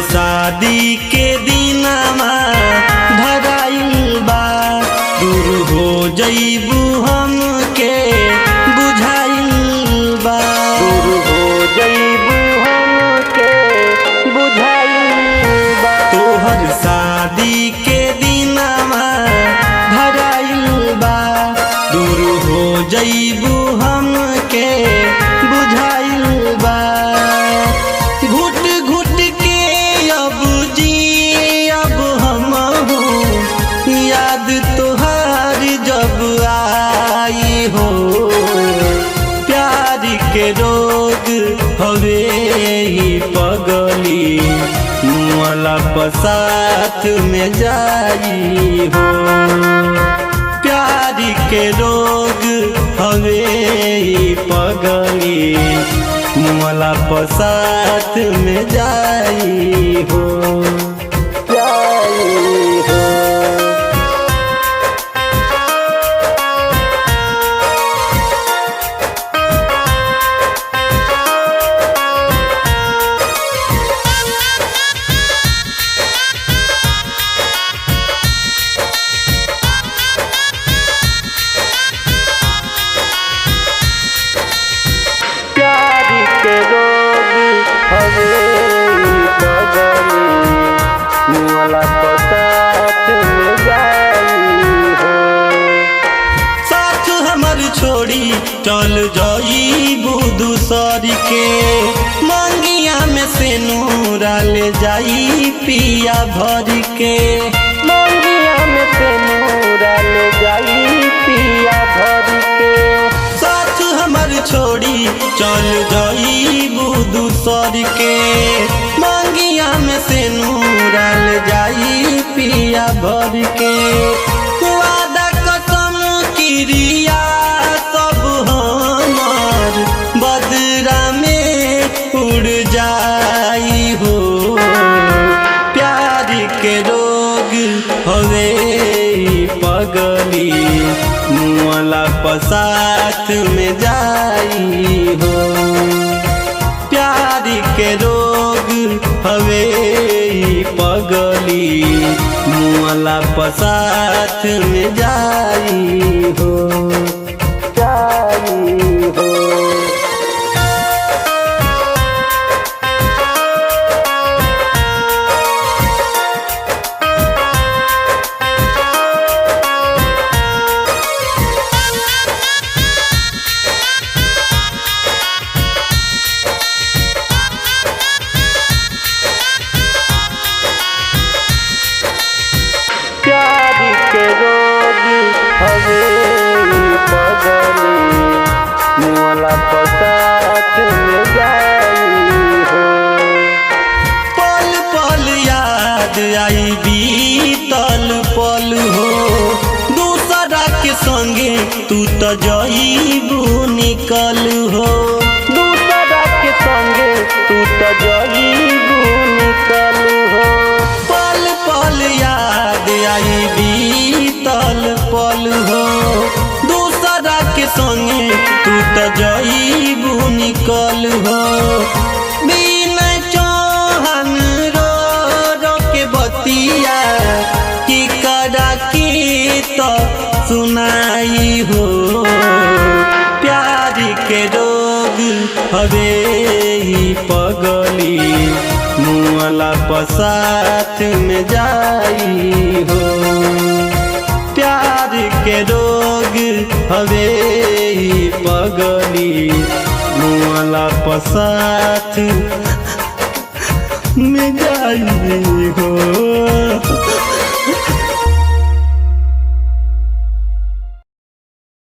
शादी के दिनमा धराइल बा, दूर हो जइबू हमके बुझाइल बा, दूर हो जइबू हमके बुझाइल बा। तोहर शादी के दिनमा धराइल बा, दूर हो जइबू हमके बुझाइल बा। घुट घुट के अब जी अब हम याद तोहार जब आई हो, प्यार के रोग हवे ही पगली मुआला पसाथ में जाई हो, प्यार के रोग हवे ही पगली मुआला पसाथ में जाई हो, जाई हो। साथ हमर छोड़ी चल जाइबू दूसरी के, मंगिया में से नूरा ले जाई पिया भर के, मंगिया में से नूरा ले जाई पिया भर के। साथ हमर छोड़ी चल जाइबू दूसरी के, मंगिया में से नूरा ले जाई पिया भर के। वादा कसम क्रिया सब हमार बदरा में उड़ जाई हो, प्यार के रोग हवे पगली मुआला पसाथ में जाई हो, प्यार के रोग हवे पगली मुआला पसाथ में जाई हो, जाई हो। प्यार के रोग हवे पगली मुआला पसाथ में जाई हो, पल पल याद आई बीतल पल हो, दूसरा के संगे तू तो जाइबू निकल हो, दूसरा के संगे तू तो जाइबू निकल हो। पल पल याद आई बीतल पल हो, दूसरा के संगे तू तो जाइबू निकल हो। बिना चौहान रो रो के बतिया की करा की तो सुनाई हो, प्यार के रोग हवे पगली मुआला पसाथ में जाई हो, प्यार के रोग हवे पगली मुआला पसाथ में जाई हो।